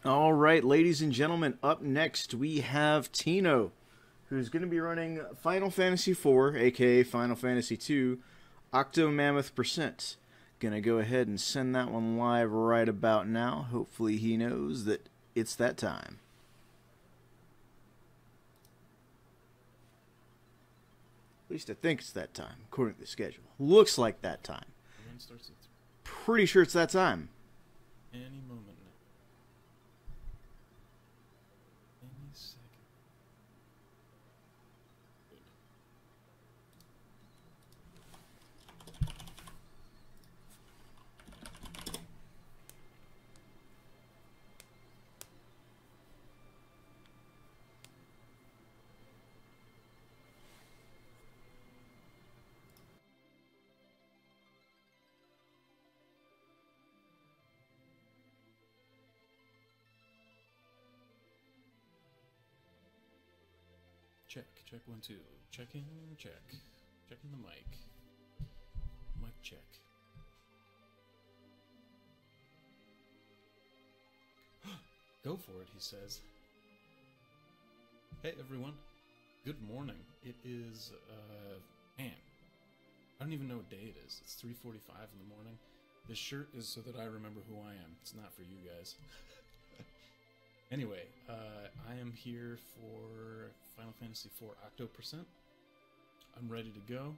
All right, ladies and gentlemen, up next we have Tino, who's going to be running Final Fantasy IV, aka Final Fantasy II, Octo Mammoth Percent. Gonna go ahead and send that one live right about now. Hopefully, he knows that it's that time. At least I think it's that time, according to the schedule. Looks like that time. Run starts at Pretty sure it's that time. any moment now. Any second. Good. Check, check 1 2. Checking, check. Checking the mic. Mic check. Go for it, he says. Hey everyone. Good morning. It is man. I don't even know what day it is. It's 3:45 in the morning. This shirt is so that I remember who I am. It's not for you guys. Anyway, I am here for Final Fantasy IV Octo Percent. I'm ready to go.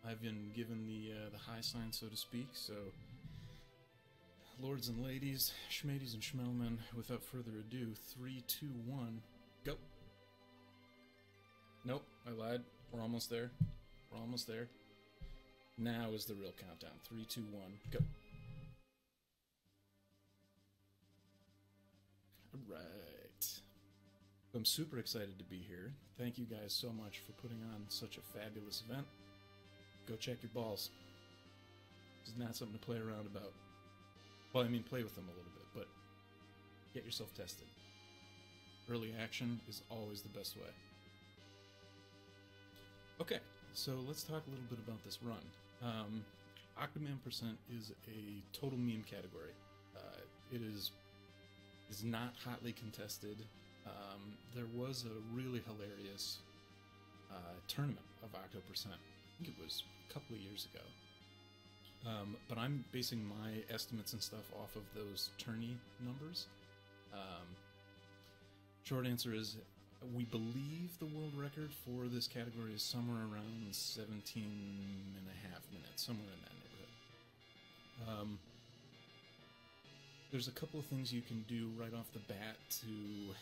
I've been given the high sign, so to speak. So, lords and ladies, schmadies and schmelmen, without further ado, 3, 2, 1, go. Nope, I lied. We're almost there. We're almost there. Now is the real countdown. 3, 2, 1, go. Right. I'm super excited to be here. Thank you guys so much for putting on such a fabulous event. Go check your balls. This is not something to play around about. Well, I mean, play with them a little bit, but get yourself tested. Early action is always the best way. Okay, so let's talk a little bit about this run. Octoman Percent is a total meme category. It is not hotly contested. There was a really hilarious tournament of Octo Percent. I think it was a couple of years ago. But I'm basing my estimates and stuff off of those tourney numbers. Short answer is, we believe the world record for this category is somewhere around 17 and a half minutes, somewhere in that neighborhood. There's a couple of things you can do right off the bat to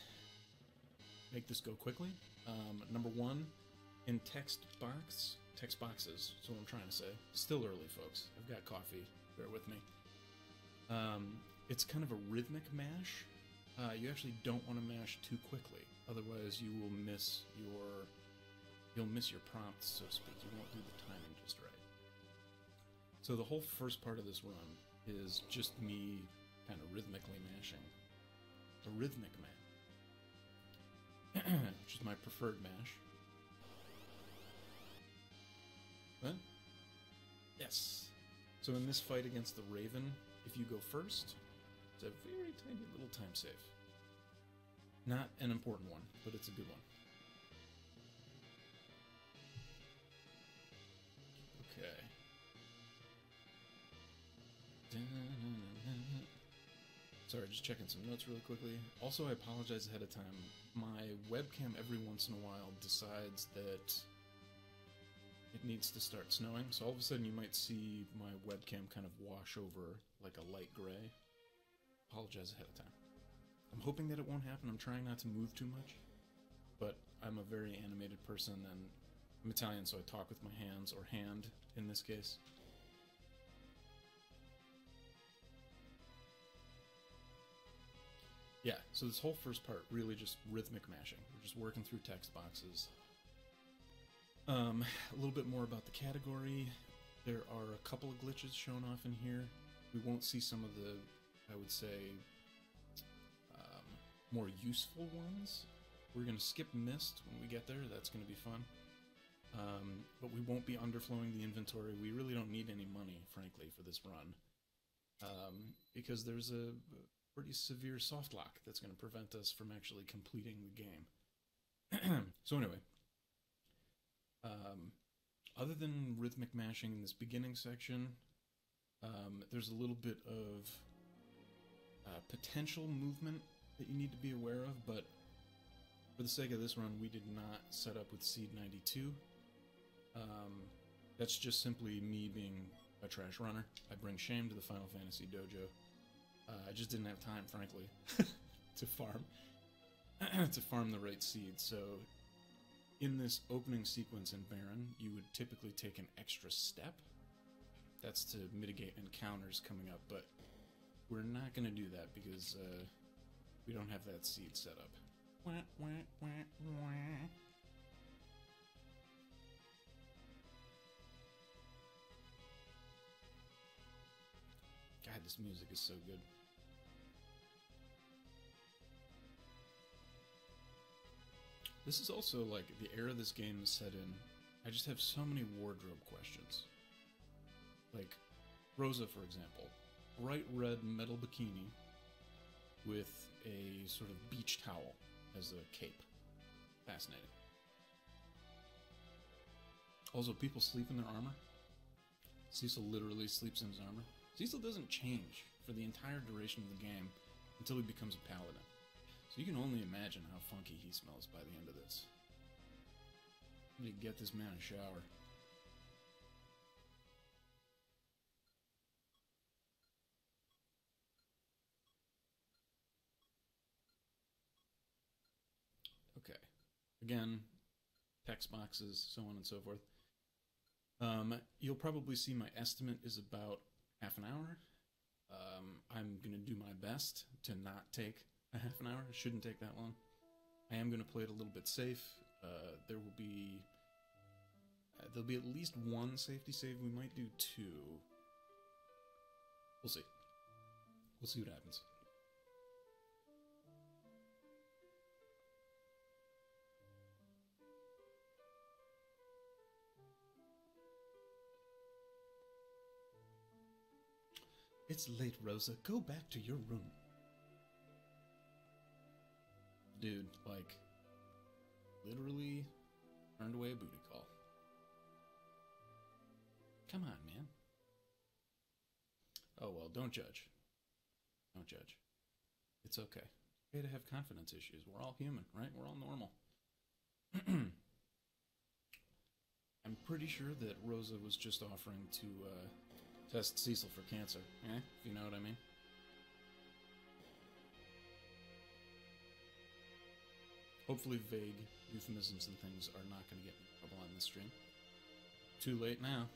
make this go quickly. Number one, in text boxes, that's what I'm trying to say. Still early, folks. I've got coffee, bear with me. It's kind of a rhythmic mash. You actually don't want to mash too quickly, otherwise you will miss your prompts, so to speak. You won't do the timing just right. So the whole first part of this run is just me kind of rhythmically mashing. A rhythmic mash, which is my preferred mash. Huh? Yes. So in this fight against the Raven, if you go first, it's a very tiny little time save. Not an important one, but it's a good one. Okay. Sorry, just checking some notes really quickly. Also, I apologize ahead of time. My webcam every once in a while decides that it needs to start snowing, so all of a sudden you might see my webcam kind of wash over like a light gray. Apologize ahead of time. I'm hoping that it won't happen. I'm trying not to move too much, but I'm a very animated person, and I'm Italian, so I talk with my hands, or hand in this case. Yeah, so this whole first part, really just rhythmic mashing. We're just working through text boxes. A little bit more about the category. There are a couple of glitches shown off in here. We won't see some of the, I would say, more useful ones. We're going to skip Mist when we get there. That's going to be fun. But we won't be underflowing the inventory. We really don't need any money, frankly, for this run. Because there's pretty severe soft lock that's going to prevent us from actually completing the game. So anyway, other than rhythmic mashing in this beginning section, there's a little bit of potential movement that you need to be aware of, but for the sake of this run, we did not set up with Seed 92. That's just simply me being a trash runner. I bring shame to the Final Fantasy dojo. I just didn't have time, frankly, to farm the right seeds. So in this opening sequence in Baron, you would typically take an extra step. That's to mitigate encounters coming up, but we're not going to do that because we don't have that seed set up. Wah, wah, wah, wah. God, this music is so good. This is also, like, the era this game is set in. I just have so many wardrobe questions. Like, Rosa, for example. Bright red metal bikini with a sort of beach towel as a cape. Fascinating. Also, people sleep in their armor. Cecil literally sleeps in his armor. Cecil doesn't change for the entire duration of the game until he becomes a paladin. So you can only imagine how funky he smells by the end of this. I need to get this man a shower. Okay. Again, text boxes, so on and so forth. You'll probably see my estimate is about half an hour. I'm going to do my best to not take a half an hour. It shouldn't take that long. I am going to play it a little bit safe. There'll be at least one safety save. We might do two. We'll see. We'll see what happens. It's late, Rosa. Go back to your room. Dude, like, literally turned away a booty call. Come on, man. Oh, well, don't judge. Don't judge. It's okay. It's okay to have confidence issues. We're all human, right? We're all normal. I'm pretty sure that Rosa was just offering to, test Cecil for cancer, if you know what I mean. Hopefully vague euphemisms and things are not going to get me in trouble on this stream. Too late now.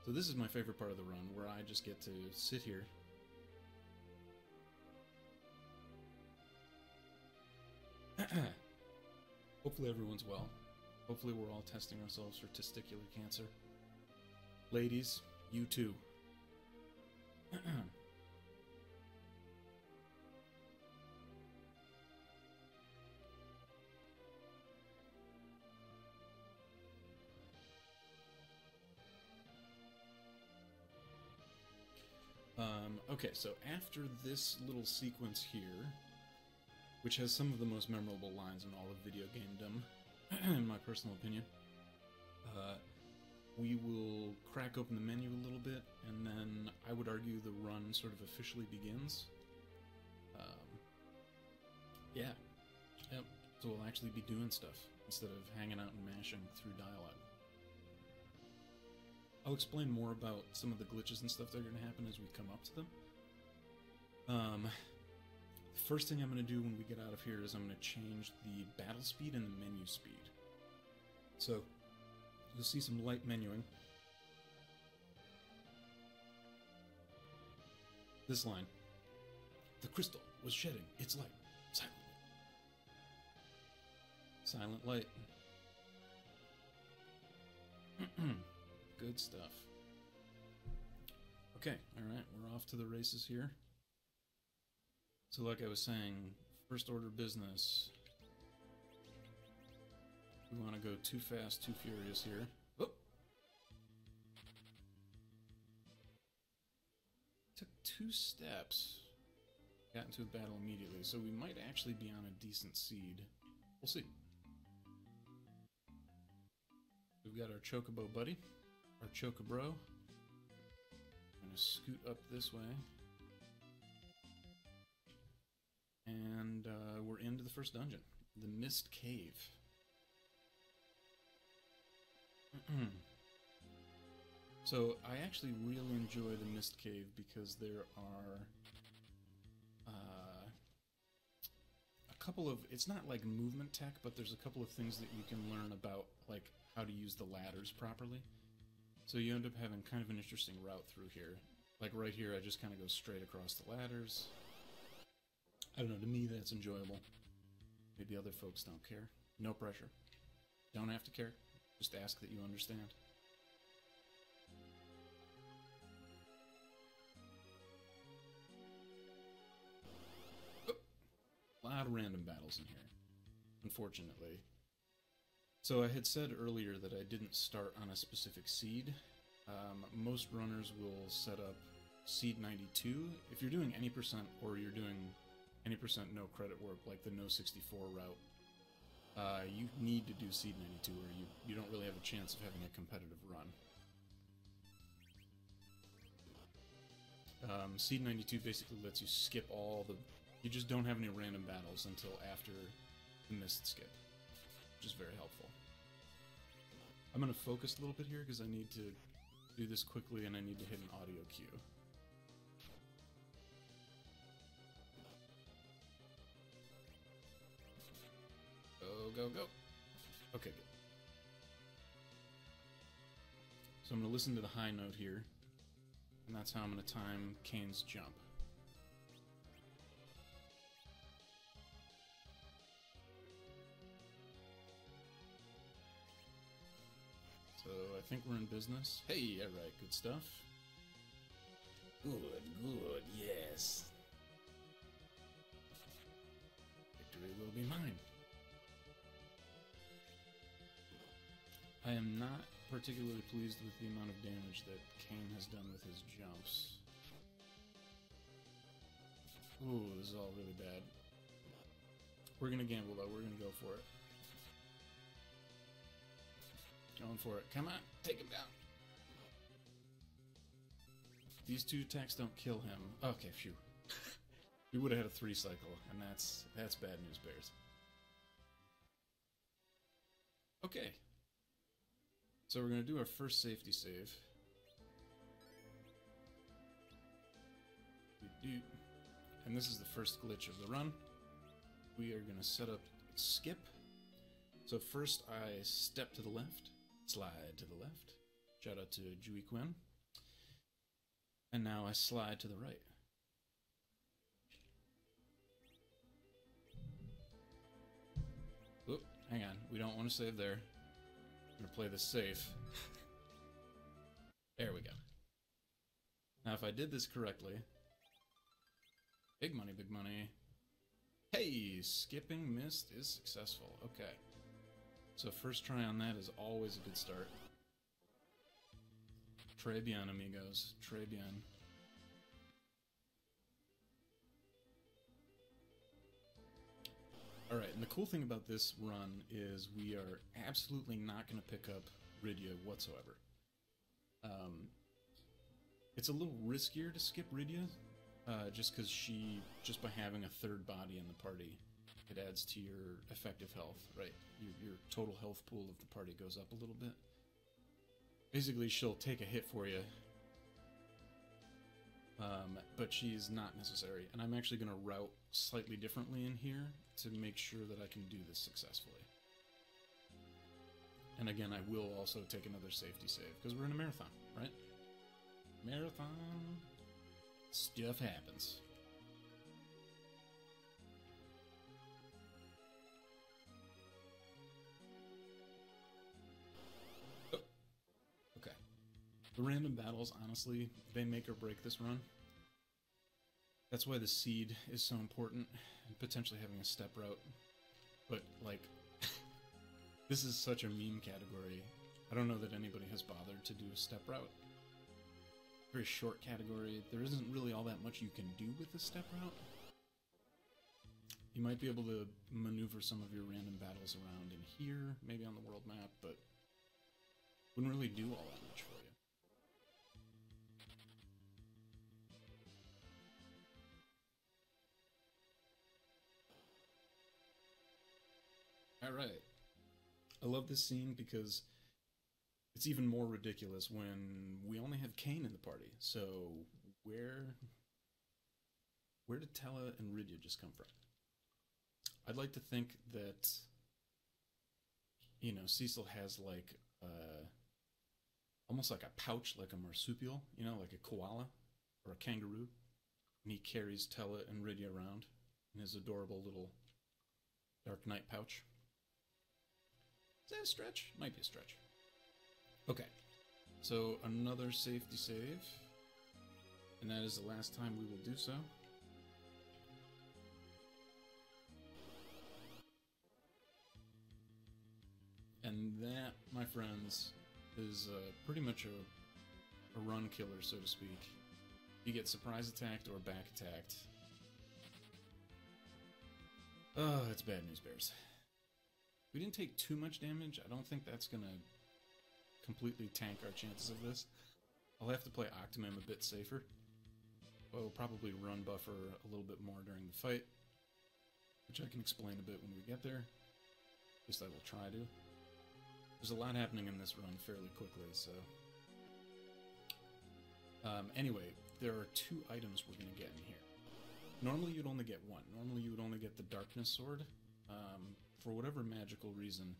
So this is my favorite part of the run, where I just get to sit here. Hopefully everyone's well. Hopefully we're all testing ourselves for testicular cancer. Ladies, you too. Okay, so after this little sequence here, which has some of the most memorable lines in all of video gamedom, in my personal opinion, we will crack open the menu a little bit, and then I would argue the run sort of officially begins. Yeah. Yep. So we'll actually be doing stuff instead of hanging out and mashing through dialogue. I'll explain more about some of the glitches and stuff that are going to happen as we come up to them. The first thing I'm going to do when we get out of here is I'm going to change the battle speed and the menu speed. So, you'll see some light menuing. This line. The crystal was shedding its light silently. Silent light. Good stuff. Okay, alright, we're off to the races here. So like I was saying, first order business. We want to go too fast, too furious here. Oh! Took 2 steps, got into a battle immediately, so we might actually be on a decent seed. We'll see. We've got our Chocobo buddy, our Chocobro. I'm gonna scoot up this way. And we're into the first dungeon, the Mist Cave. So I actually really enjoy the Mist Cave because there are a couple of, it's not like movement tech, but there's a couple of things that you can learn about, like how to use the ladders properly. So you end up having kind of an interesting route through here. Like right here, I just kind of go straight across the ladders. I don't know, to me that's enjoyable. Maybe other folks don't care. No pressure. Don't have to care. Just ask that you understand. Oh, a lot of random battles in here, unfortunately. So I had said earlier that I didn't start on a specific seed. Most runners will set up seed 92. If you're doing any percent or you're doing any percent no credit work, like the no 64 route, you need to do seed 92 or you don't really have a chance of having a competitive run. Seed 92 basically lets you skip all the... You just don't have any random battles until after the mist skip, which is very helpful. I'm going to focus a little bit here because I need to do this quickly and I need to hit an audio cue. Go, go. Okay, good. So I'm going to listen to the high note here, and that's how I'm going to time Kane's jump. So I think we're in business. Hey, alright, good stuff. Good, good, yes. Victory will be mine. I am not particularly pleased with the amount of damage that Kane has done with his jumps. Ooh, this is all really bad. We're gonna gamble though, we're gonna go for it. Going for it. Come on, take him down. These 2 attacks don't kill him. Okay, phew. We would have had a 3 cycle, and that's bad news, Bears. Okay. So we're going to do our first safety save. And this is the first glitch of the run. We are going to set up skip. So first I step to the left, slide to the left. Shout out to Jui Quinn. And now I slide to the right. Oop, hang on. We don't want to save there. I'm gonna play this safe. There we go. Now if I did this correctly... Big money, big money. Hey! Skipping mist is successful. Okay. So first try on that is always a good start. Très bien, amigos. Très bien. Alright, and the cool thing about this run is we are absolutely not going to pick up Rydia whatsoever. It's a little riskier to skip Rydia, just because just by having a third body in the party, it adds to your effective health, right? Your total health pool of the party goes up a little bit. Basically, she'll take a hit for you, but she's not necessary. And I'm actually going to route slightly differently in here to make sure that I can do this successfully. And again, I will also take another safety save, because we're in a marathon, right? Marathon. Stuff happens. Oh. Okay. The random battles, honestly, they make or break this run. That's why the seed is so important, and potentially having a step route. But, like, this is such a meme category. I don't know that anybody has bothered to do a step route. very short category. There isn't really all that much you can do with the step route. You might be able to maneuver some of your random battles around in here, maybe on the world map, but wouldn't really do all that much for you. Alright. I love this scene because it's even more ridiculous when we only have Kane in the party. So where did Tella and Rydia just come from? I'd like to think that, you know, Cecil has like almost like a pouch, like a marsupial, you know, like a koala or a kangaroo, and he carries Tella and Rydia around in his adorable little Dark Knight pouch. Is that a stretch? Might be a stretch. Okay, so another safety save, and that is the last time we will do so. And that, my friends, is pretty much a run killer, so to speak. You get surprise attacked or back attacked. Oh, it's bad news bears. We didn't take too much damage. I don't think that's gonna completely tank our chances of this. I'll have to play Octomam a bit safer. I'll probably run buffer a little bit more during the fight, which I can explain a bit when we get there. At least I will try to. There's a lot happening in this run fairly quickly, so... anyway, there are 2 items we're going to get in here. Normally you'd only get 1. Normally you would only get the Darkness Sword. For whatever magical reason,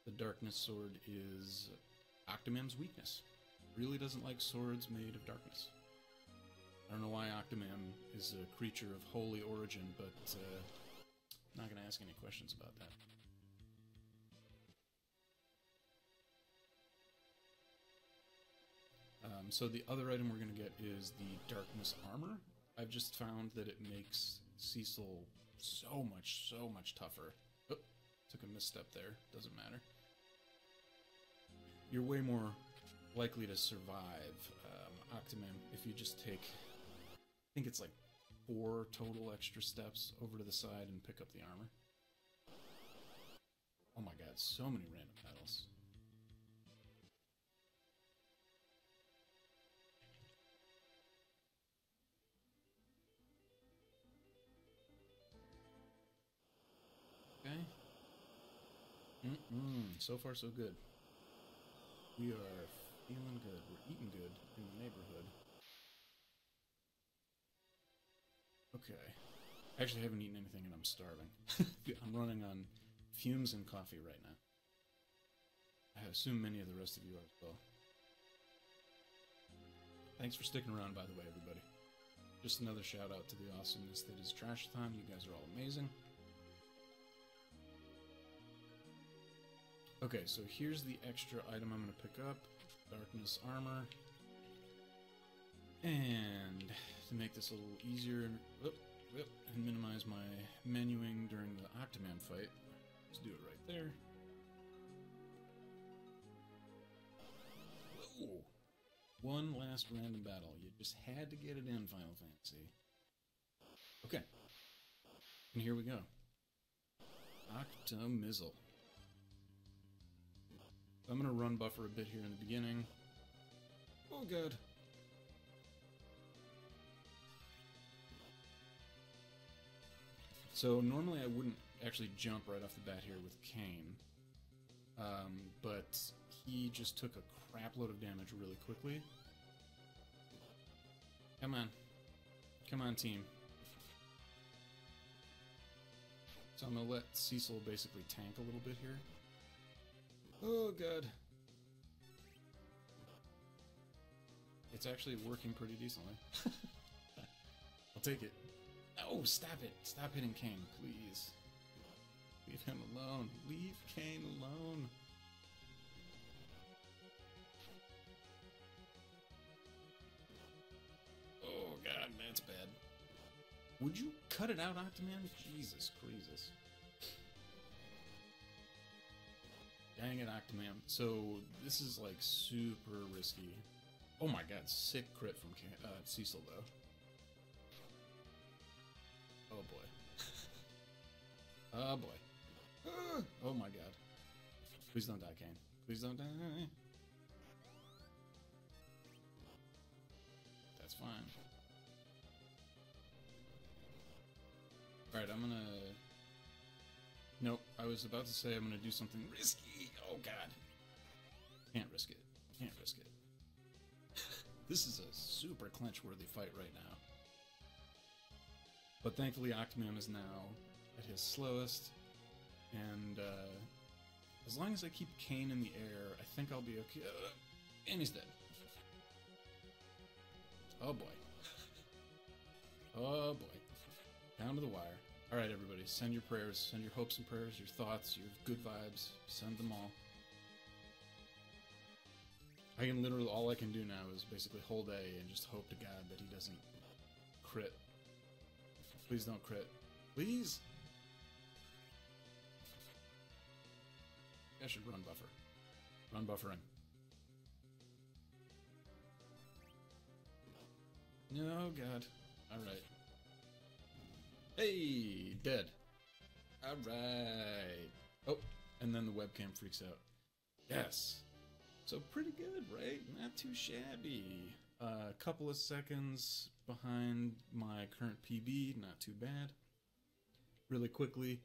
the Darkness Sword is Octomam's weakness. Really doesn't like swords made of darkness. I don't know why Octomam is a creature of holy origin, but I'm not going to ask any questions about that. So the other item we're going to get is the Darkness Armor. I've just found that it makes Cecil so much tougher. Oh, took a misstep there. Doesn't matter. You're way more likely to survive Octomam if you just take, I think it's like 4 total extra steps over to the side and pick up the armor. Oh my god, so many random battles. Okay. So far, so good. We are feeling good. We're eating good in the neighborhood. Okay. I actually haven't eaten anything and I'm starving. I'm running on fumes and coffee right now. I assume many of the rest of you are as well. Thanks for sticking around, by the way, everybody. Just another shout out to the awesomeness that is Trashathon. You guys are all amazing. Okay, so here's the extra item I'm going to pick up. Darkness Armor. And to make this a little easier and minimize my menuing during the Octomam fight, let's do it right there. Whoa! One last random battle. You just had to get it in, Final Fantasy. Okay. And here we go. Octomizzle. I'm going to run buffer a bit here in the beginning. Oh, God. So normally I wouldn't actually jump right off the bat here with Kane. But he just took a crap load of damage really quickly. Come on. Come on, team. So I'm going to let Cecil basically tank a little bit here. Oh, God. It's actually working pretty decently. I'll take it. Oh, stop it. Stop hitting Kane, please. Leave him alone. Leave Kane alone. Oh, God, that's bad. Would you cut it out, Octomam? Jesus Christ. Dang it, Octomam. So, this is, like, super risky. Oh my god, sick crit from Cecil, though. Oh boy. Oh boy. Oh my god. Please don't die, Kane. Please don't die. That's fine. Alright, I'm gonna... Nope, I was about to say I'm gonna do something risky. Oh god. Can't risk it. Can't risk it. This is a super clinch-worthy fight right now. But thankfully Octomam is now at his slowest, and as long as I keep Kane in the air, I think I'll be okay. And he's dead. Oh boy. Oh boy. Down to the wire. Alright everybody, send your prayers, send your hopes and prayers, your thoughts, your good vibes, send them all. I can literally, all I can do now is basically hold A and just hope to God that he doesn't crit. Please don't crit. Please! I should run buffer. Run buffering. No, God. Alright. Hey! Dead. Alright. Oh, and then the webcam freaks out. Yes! So pretty good, right? Not too shabby. A couple of seconds behind my current PB, not too bad. Really quickly,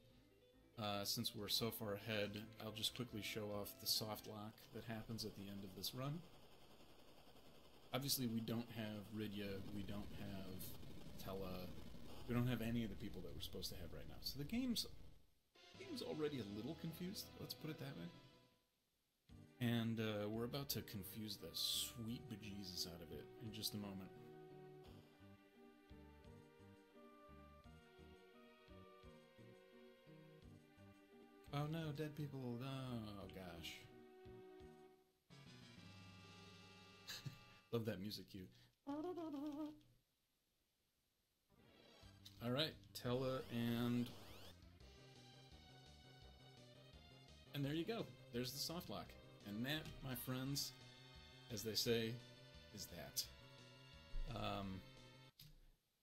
since we're so far ahead, I'll just quickly show off the soft lock that happens at the end of this run. Obviously, we don't have Ridya, we don't have Tella, we don't have any of the people that we're supposed to have right now. So the game's already a little confused, let's put it that way. And we're about to confuse the sweet bejesus out of it in just a moment. Oh no, dead people. Oh gosh. Love that music cue. Alright, Tella and there you go. There's the soft lock. And that, my friends, as they say, is that.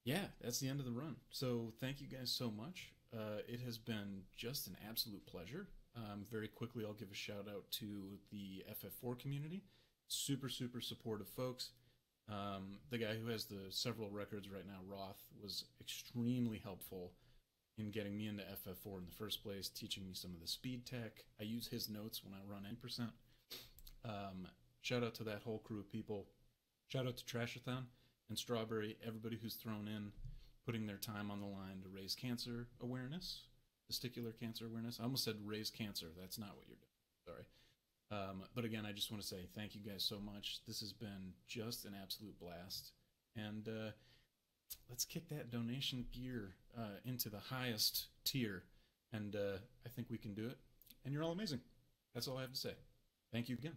Yeah, that's the end of the run. So thank you guys so much. It has been just an absolute pleasure. Very quickly, I'll give a shout out to the FF4 community. Super, super supportive folks. The guy who has the several records right now, Roth, was extremely helpful in getting me into FF4 in the first place, teaching me some of the speed tech. I use his notes when I run N%. Shout out to that whole crew of people. Shout out to Trashathon and Strawberry, everybody who's thrown in, putting their time on the line to raise cancer awareness, testicular cancer awareness. I almost said raise cancer. That's not what you're doing. Sorry. But again, I just want to say thank you guys so much. This has been just an absolute blast. And let's kick that donation gear into the highest tier. And I think we can do it. And you're all amazing. That's all I have to say. Thank you again.